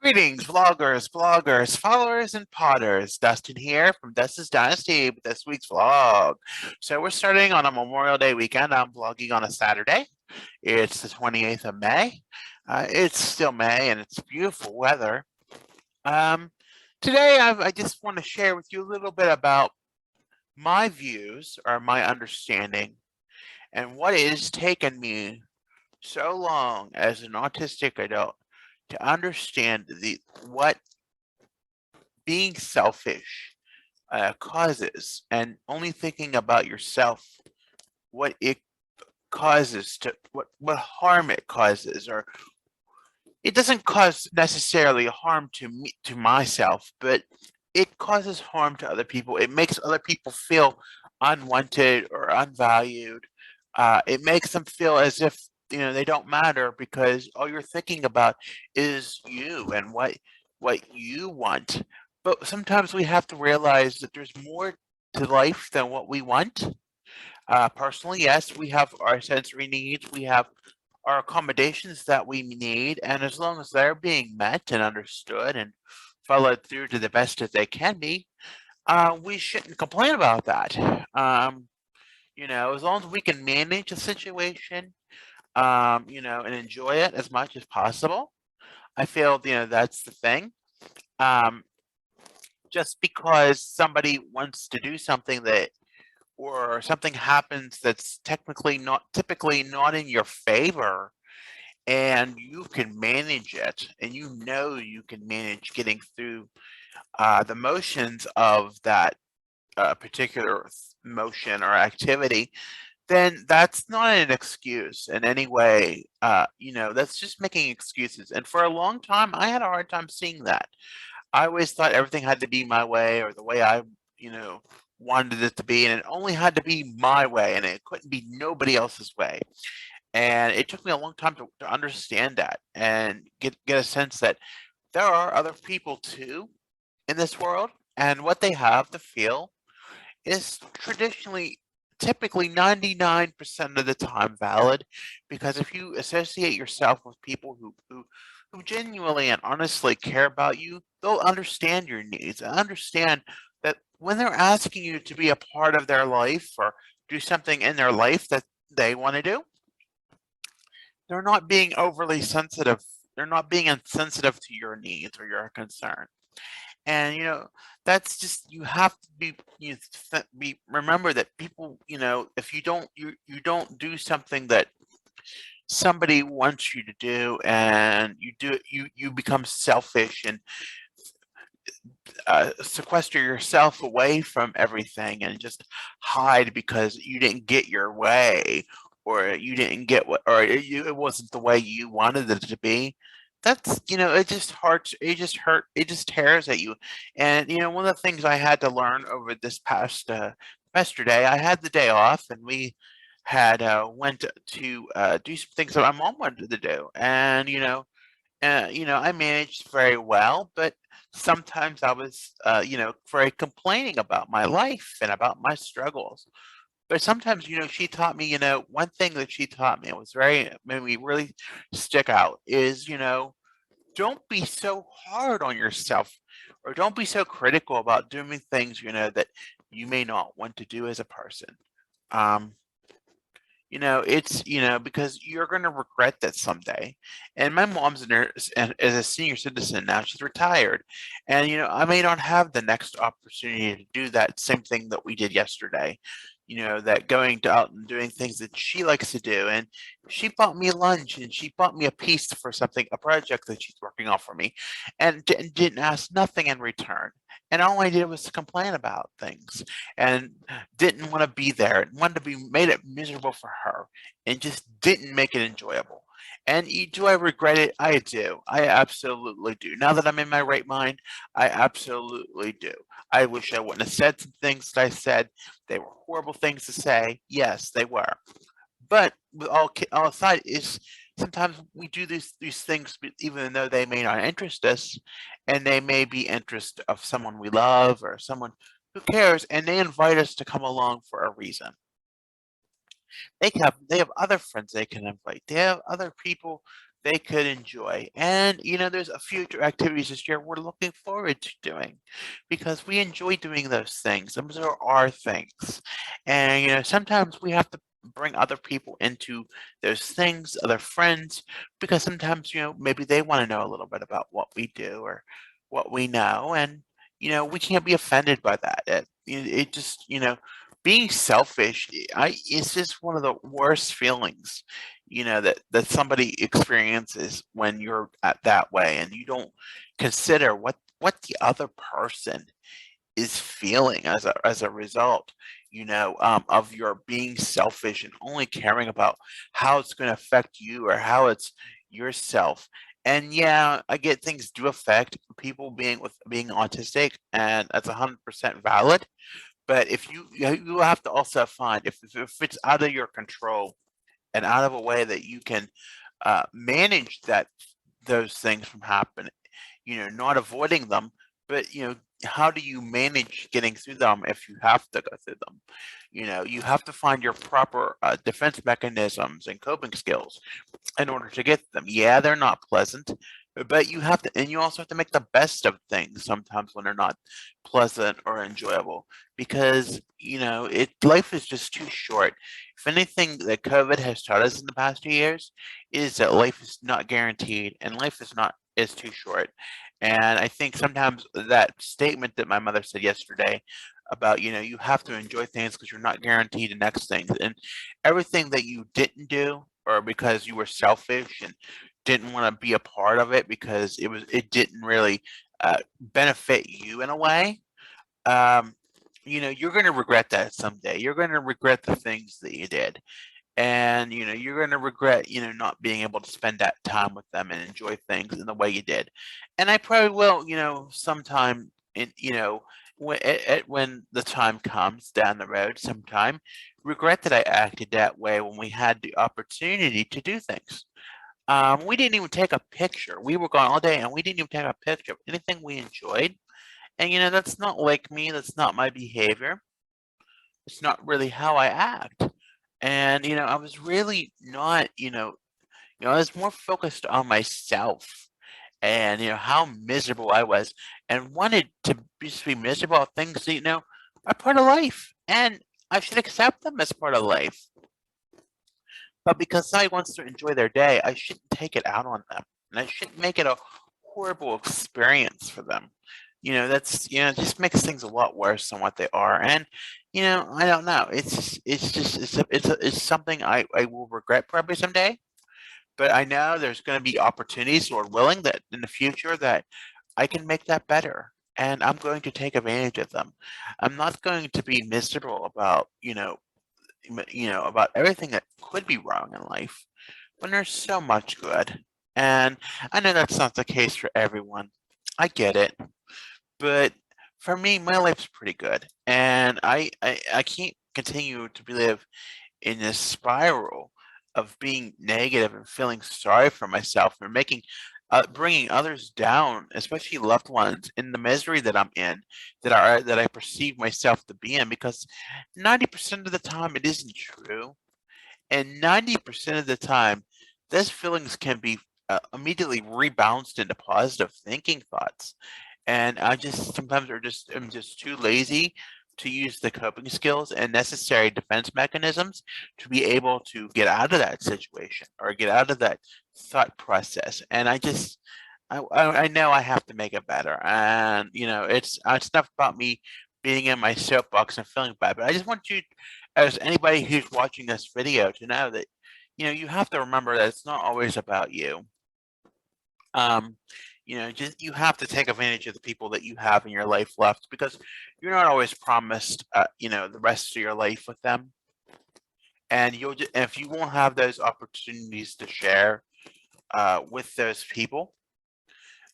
Greetings, vloggers, bloggers, followers, and potters. Dustin here from Dustin's Dynasty with this week's vlog. So we're starting on a Memorial Day weekend. I'm vlogging on a Saturday. It's the 28th of May. It's still May and it's beautiful weather. Um, Today I just want to share with you a little bit about my views or my understanding and what it has taken me so long as an autistic adult to understand the what being selfish causes and only thinking about yourself, what it causes to what harm it causes, or it doesn't cause necessarily harm to me, to myself, but it causes harm to other people. It makes other people feel unwanted or unvalued. It makes them feel as if they don't matter because all you're thinking about is you and what you want. But sometimes we have to realize that there's more to life than what we want. Personally, yes, we have our sensory needs, we have our accommodations that we need, and as long as they're being met and understood and followed through to the best that they can be, we shouldn't complain about that. As long as we can manage a situation, and enjoy it as much as possible, I feel, that's the thing. Um, just because somebody wants to do something that or something happens that's typically not in your favor, and you can manage it and you can manage getting through the motions of that particular motion or activity, then that's not an excuse in any way. That's just making excuses, and for a long time I had a hard time seeing that. I always thought everything had to be my way or the way I, you know, wanted it to be, and it only had to be my way, and it couldn't be nobody else's way. And it took me a long time to understand that and get a sense that there are other people too in this world, and what they have to feel is typically 99% of the time valid, because if you associate yourself with people who genuinely and honestly care about you, they'll understand your needs and understand that when they're asking you to be a part of their life or do something in their life that they want to do, they're not being overly sensitive. They're not being insensitive to your needs or your concern. And that's just, you have to be remember that people, if you don't do something that somebody wants you to do, and you do it, you become selfish and sequester yourself away from everything and just hide because you didn't get your way, or you didn't get what, or it wasn't the way you wanted it to be. That's, it just hurts. It just tears at you. And one of the things I had to learn over this past yesterday, I had the day off, and we had went to do some things that my mom wanted to do, and I managed very well, but sometimes I was, very complaining about my life and about my struggles. But sometimes, she taught me, one thing that she taught me was made me really stick out is, don't be so hard on yourself, or don't be so critical about doing things, that you may not want to do as a person. Um, it's, because you're going to regret that someday. And my mom's a nurse and is a senior citizen now. She's retired. And, I may not have the next opportunity to do that same thing that we did yesterday. That going out and doing things that she likes to do. And she bought me lunch, and she bought me a piece for something, a project that she's working on for me, and didn't ask nothing in return. And all I did was to complain about things, and didn't want to be there, and wanted to be made it miserable for her, and just didn't make it enjoyable. And do I regret it? I do. I absolutely do. Now that I'm in my right mind, I absolutely do. I wish I wouldn't have said some things that I said. They were horrible things to say. Yes, they were. But with all aside, is sometimes we do these things even though they may not interest us, and they may be interest of someone we love or someone who cares, and they invite us to come along for a reason. They have other friends they can invite. They have other people they could enjoy. And, there's a few activities this year we're looking forward to doing because we enjoy doing those things. Those are our things. And, sometimes we have to bring other people into those things, other friends, because sometimes, maybe they want to know a little bit about what we do or what we know. And, we can't be offended by that. It just, being selfish, it's just one of the worst feelings, that somebody experiences when you're at that way and you don't consider what the other person is feeling as a result, of your being selfish and only caring about how it's going to affect you or how it's yourself. And yeah, I get things do affect people being autistic, and that's 100% valid. But if you have to also find if it's out of your control and out of a way that you can manage those things from happening, not avoiding them, but how do you manage getting through them if you have to go through them? You have to find your proper defense mechanisms and coping skills in order to get them. Yeah, they're not pleasant, but you also have to make the best of things sometimes when they're not pleasant or enjoyable, because life is just too short. If anything that COVID has taught us in the past 2 years is that life is not guaranteed and life is too short. And I think sometimes that statement that my mother said yesterday about, you have to enjoy things because you're not guaranteed the next thing. And everything that you didn't do, or because you were selfish and didn't want to be a part of it because it didn't really benefit you in a way, um, you're going to regret that someday. You're going to regret the things that you did, and you're going to regret not being able to spend that time with them and enjoy things in the way you did. And I probably will, sometime in when the time comes down the road, sometime regret that I acted that way when we had the opportunity to do things. We didn't even take a picture. We were gone all day and we didn't even take a picture of anything we enjoyed. And that's not like me, that's not my behavior. It's not really how I act. And I was really not, I was more focused on myself and how miserable I was, and wanted to just be miserable at things that are part of life, and I should accept them as part of life. But because somebody wants to enjoy their day, I shouldn't take it out on them, and I shouldn't make it a horrible experience for them. That's it just makes things a lot worse than what they are. And I don't know. It's something I will regret probably someday. But I know there's going to be opportunities, Lord willing, that in the future that I can make that better. And I'm going to take advantage of them. I'm not going to be miserable about, about everything that could be wrong in life when there's so much good. And I know that's not the case for everyone. I get it. But for me, my life's pretty good. And I can't continue to live in this spiral of being negative and feeling sorry for myself and bringing others down, especially loved ones, in the misery that I'm in, that I perceive myself to be in, because 90% of the time it isn't true, and 90% of the time those feelings can be immediately rebounced into positive thinking thoughts. And I just sometimes I'm just too lazy to use the coping skills and necessary defense mechanisms to be able to get out of that situation or get out of that thought process. And I know I have to make it better. And it's not about me being in my soapbox and feeling bad, but I just want you, as anybody who's watching this video, to know that you have to remember that it's not always about you. um just you have to take advantage of the people that you have in your life left, because you're not always promised the rest of your life with them. And if you won't have those opportunities to share with those people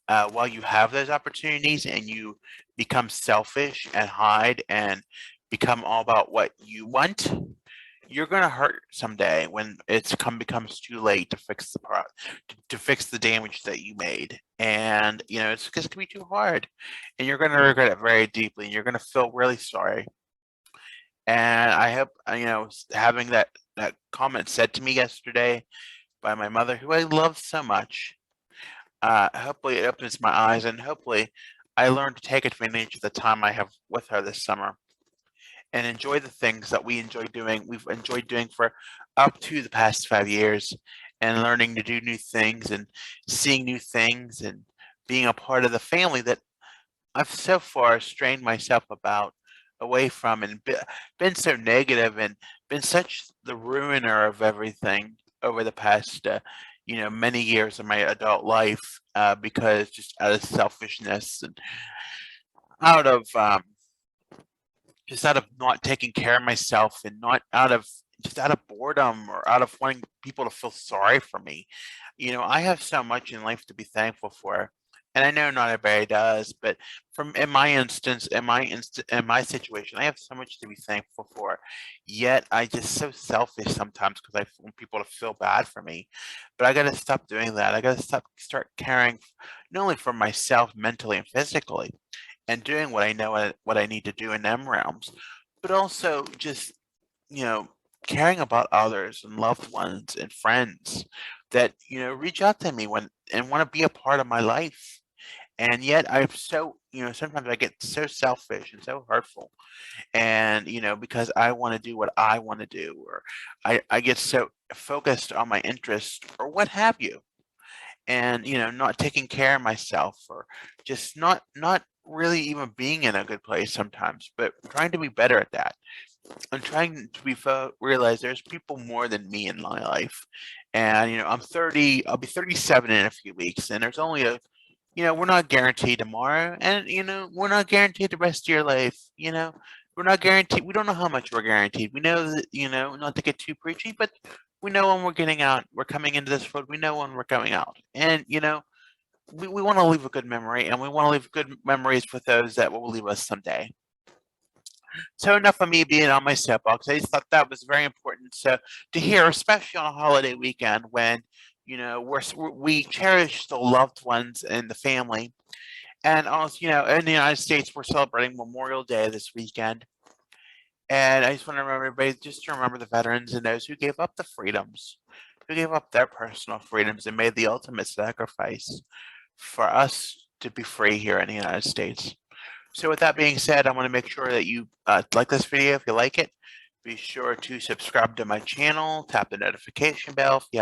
while you have those opportunities, and you become selfish and hide and become all about what you want, you're gonna hurt someday when becomes too late to fix to fix the damage that you made. And it's just gonna be too hard, and you're gonna regret it very deeply, and you're gonna feel really sorry. And I hope having that comment said to me yesterday by my mother, who I love so much. Hopefully, it opens my eyes, and hopefully, I learn to take advantage of the time I have with her this summer and enjoy the things that we enjoy doing. We've enjoyed doing for up to the past 5 years, and learning to do new things and seeing new things and being a part of the family that I've so far strained myself about away from and been so negative and been such the ruiner of everything over the past, many years of my adult life, because just out of selfishness and out of just out of not taking care of myself and not out of just out of boredom or out of wanting people to feel sorry for me. I have so much in life to be thankful for. And I know not everybody does, but from in my instance, in my situation, I have so much to be thankful for. Yet I just so selfish sometimes because I want people to feel bad for me. But I gotta stop doing that. I gotta start caring not only for myself mentally and physically, and doing what I know what I need to do in them realms, but also just, you know, caring about others and loved ones and friends that, reach out to me when and want to be a part of my life. And yet I'm so, sometimes I get so selfish and so hurtful. And, because I want to do what I want to do, or I get so focused on my interests or what have you, and not taking care of myself, or just not really even being in a good place sometimes, but trying to be better at that. I'm trying to realize there's people more than me in my life. And I'm 30, I'll be 37 in a few weeks, and there's only a we're not guaranteed tomorrow, and we're not guaranteed the rest of your life. We're not guaranteed, we don't know how much we're guaranteed. We know that, not to get too preachy, but we know when we're getting out, we're coming into this world, we know when we're going out. And we want to leave a good memory, and we want to leave good memories with those that will leave us someday. So enough of me being on my soapbox. I just thought that was very important to hear, especially on a holiday weekend when we cherish the loved ones and the family. And also, in the United States, we're celebrating Memorial Day this weekend. And I just want to remember everybody just to remember the veterans and those who gave up the freedoms, who gave up their personal freedoms and made the ultimate sacrifice for us to be free here in the United States. So with that being said, I want to make sure that you like this video if you like it. Be sure to subscribe to my channel, tap the notification bell if you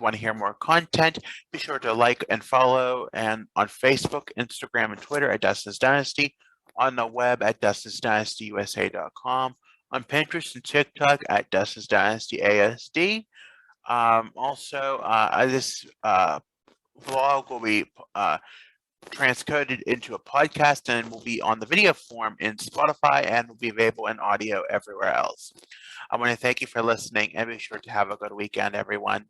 want to hear more content. Be sure to like and follow, and on Facebook, Instagram, and Twitter at Dustin's Dynasty, on the web at DustinsDynastyUSA.com, on Pinterest and TikTok at Dustin's Dynasty ASD. Also, this vlog will be transcoded into a podcast and will be on the video form in Spotify and will be available in audio everywhere else. I want to thank you for listening, and be sure to have a good weekend, everyone.